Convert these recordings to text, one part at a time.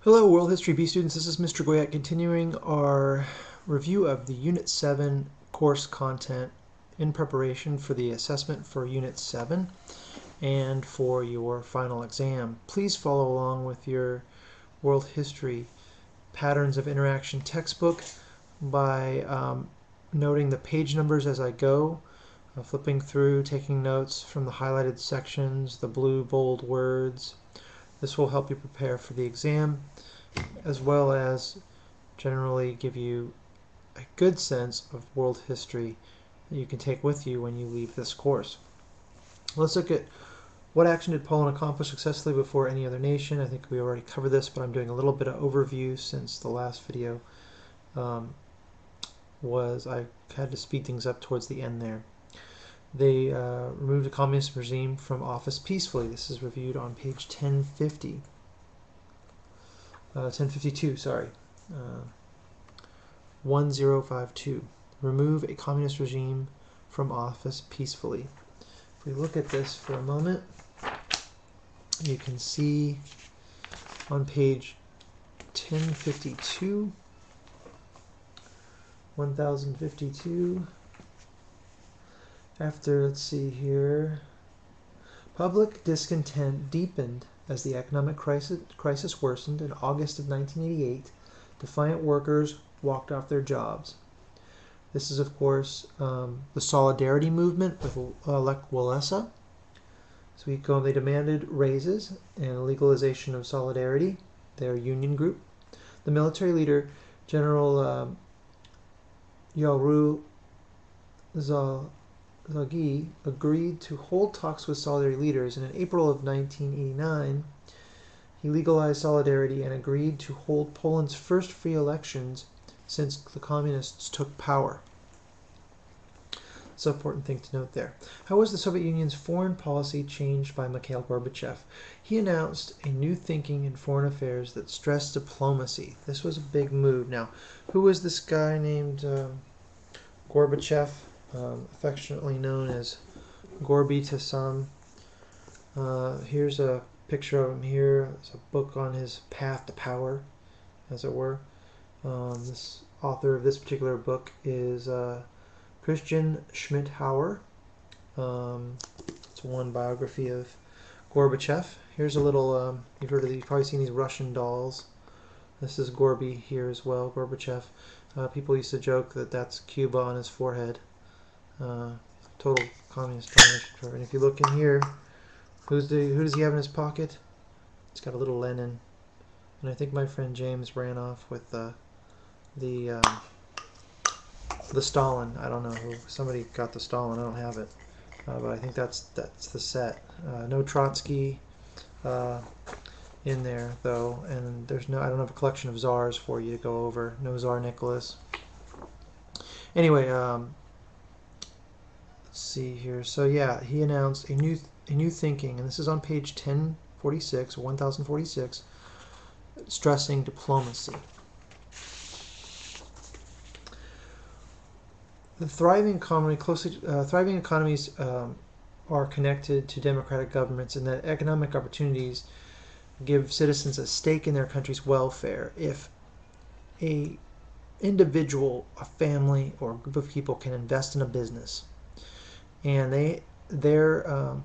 Hello, World History B students. This is Mr. Goyette continuing our review of the Unit 7 course content in preparation for the assessment for Unit 7 and for your final exam. Please follow along with your World History Patterns of Interaction textbook by noting the page numbers as I go, flipping through, taking notes from the highlighted sections, the blue bold words. This will help you prepare for the exam, as well as generally give you a good sense of world history that you can take with you when you leave this course. Let's look at what action did Poland accomplish successfully before any other nation. I think we already covered this, but I'm doing a little bit of overview since the last video I had to speed things up towards the end there. They removed the communist regime from office peacefully. This is reviewed on page 1050. 1052, sorry. 1052. Remove a communist regime from office peacefully. If we look at this for a moment, you can see on page 1052, 1052, after, let's see here, public discontent deepened as the economic crisis worsened. In August of 1988, defiant workers walked off their jobs. This is, of course, the Solidarity movement with Lech Walesa. So they demanded raises and legalization of Solidarity, their union group. The military leader, General Yaru Zagi, agreed to hold talks with Solidarity leaders, and in April of 1989, he legalized Solidarity and agreed to hold Poland's first free elections since the communists took power. It's an important thing to note there. How was the Soviet Union's foreign policy changed by Mikhail Gorbachev? He announced a new thinking in foreign affairs that stressed diplomacy. This was a big move. Now, who was this guy named Gorbachev, affectionately known as Gorby Tassam? Here's a picture of him here. It's a book on his path to power, as it were. This author of this particular book is Christian Schmidhauer. It's one biography of Gorbachev. Here's a little, you've probably seen these Russian dolls. This is Gorby here as well, Gorbachev. People used to joke that that's Cuba on his forehead. Total communist domination. And if you look in here, who does he have in his pocket? It's got a little Lenin. And I think my friend James ran off with the Stalin. I don't know who. Somebody got the Stalin. I don't have it, but I think that's the set. No Trotsky in there though, and I don't have a collection of czars for you to go over. No Tsar Nicholas. Anyway, let's see here. So yeah, he announced a new thinking, and this is on page 1046, 1046, stressing diplomacy. The thriving economies are connected to democratic governments, and that economic opportunities give citizens a stake in their country's welfare. If a individual, a family, or a group of people can invest in a business, and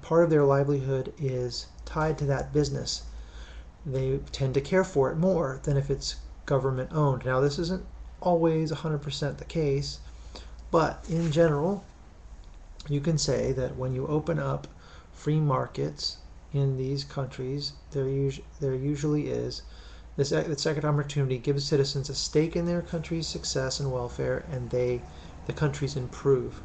part of their livelihood is tied to that business, they tend to care for it more than if it's government owned. Now, this isn't always 100% the case, but in general, you can say that when you open up free markets in these countries, there usually is this second opportunity gives citizens a stake in their country's success and welfare, and the countries improve.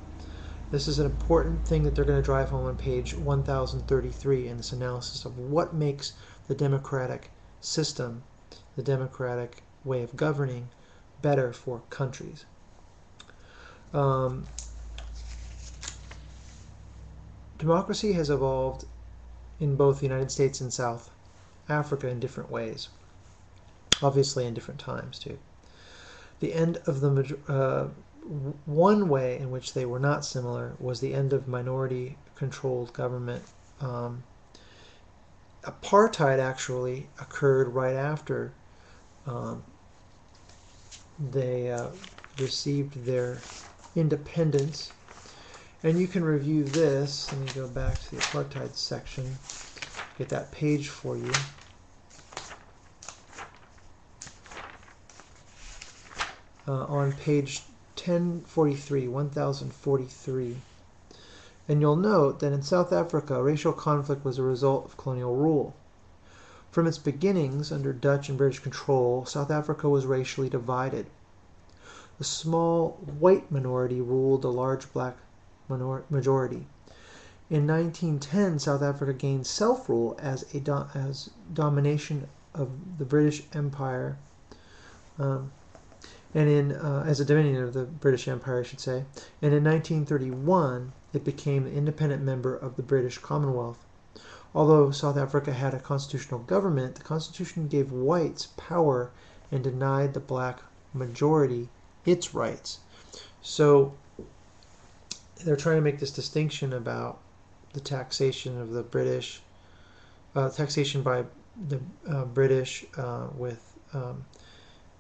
This is an important thing that they're going to drive home on page 1033 in this analysis of what makes the democratic system, the democratic way of governing, better for countries. Democracy has evolved in both the United States and South Africa in different ways, obviously in different times too. The end of one way in which they were not similar was the end of minority-controlled government. Apartheid actually occurred right after they received their independence. And you can review this. Let me go back to the apartheid section, get that page for you. On page 1043. And you'll note that in South Africa, racial conflict was a result of colonial rule. From its beginnings, under Dutch and British control, South Africa was racially divided. A small white minority ruled a large black majority. In 1910, South Africa gained self-rule as domination of the British Empire, as a dominion of the British Empire, I should say. And in 1931, it became an independent member of the British Commonwealth. Although South Africa had a constitutional government, the Constitution gave whites power and denied the black majority its rights. So they're trying to make this distinction about the taxation of the British, taxation by the British with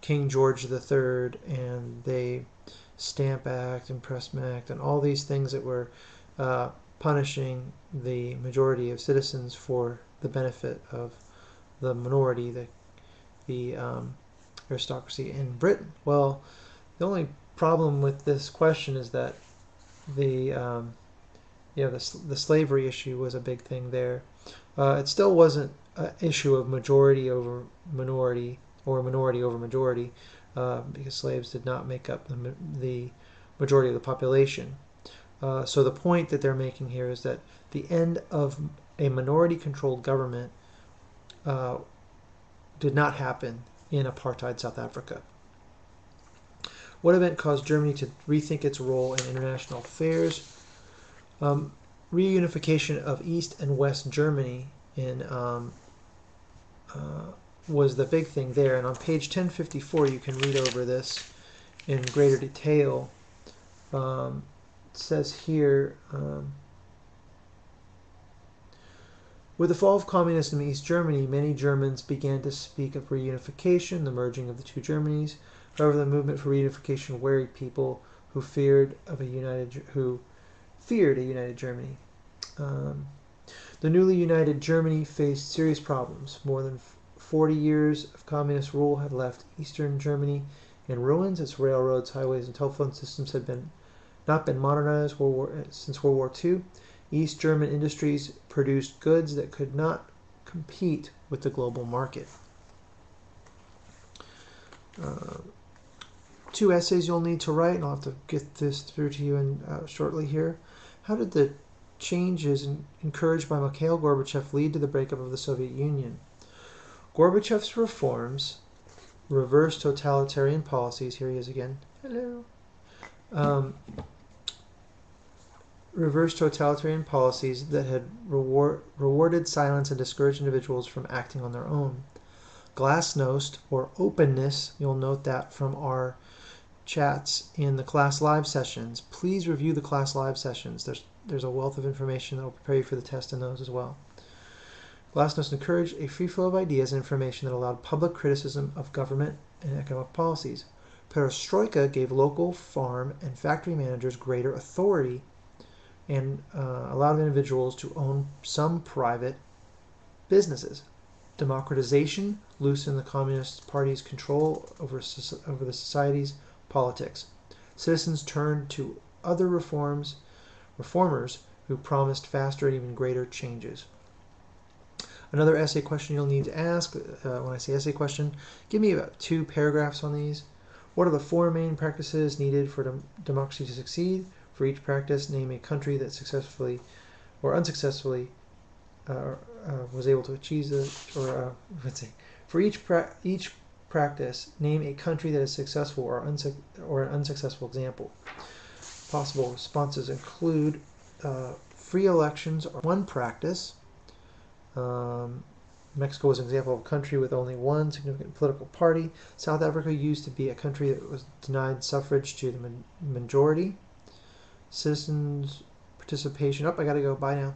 King George III and the Stamp Act, Impressment Act, and all these things that were punishing the majority of citizens for the benefit of the minority, the aristocracy in Britain. Well, the only problem with this question is that the slavery issue was a big thing there. It still wasn't an issue of majority over minority or minority over majority, because slaves did not make up the majority of the population. So the point that they're making here is that the end of a minority-controlled government did not happen in apartheid South Africa. What event caused Germany to rethink its role in international affairs? Reunification of East and West Germany was the big thing there. And on page 1054, you can read over this in greater detail. It says here, with the fall of communism in East Germany, many Germans began to speak of reunification, the merging of the two Germanys. However, the movement for reunification worried people who feared a united Germany. The newly united Germany faced serious problems. More than 40 years of communist rule had left Eastern Germany in ruins. Its railroads, highways, and telephone systems had not been modernized since World War II. East German industries produced goods that could not compete with the global market. 2 essays you'll need to write, and I'll have to get this through to you shortly here. How did the changes encouraged by Mikhail Gorbachev lead to the breakup of the Soviet Union? Gorbachev's reforms reversed totalitarian policies. Here he is again. Hello. Reversed totalitarian policies that had rewarded silence and discouraged individuals from acting on their own. Glasnost, or openness, you'll note that from our chats in the class live sessions. Please review the class live sessions. There's a wealth of information that will prepare you for the test in those as well. Glasnost encouraged a free flow of ideas and information that allowed public criticism of government and economic policies. Perestroika gave local farm and factory managers greater authority and allowed individuals to own some private businesses. Democratization loosened the Communist Party's control over the society's politics. Citizens turned to other reformers who promised faster and even greater changes. Another essay question you'll need to ask, when I say essay question, give me about 2 paragraphs on these. What are the 4 main practices needed for democracy to succeed? For each practice, name a country that successfully or unsuccessfully was able to achieve this, or let's say, for each practice, name a country that is successful or an unsuccessful example. Possible responses include free elections are one practice. Mexico was an example of a country with only one significant political party. South Africa used to be a country that was denied suffrage to the majority. Citizens' participation. I gotta go. Bye now.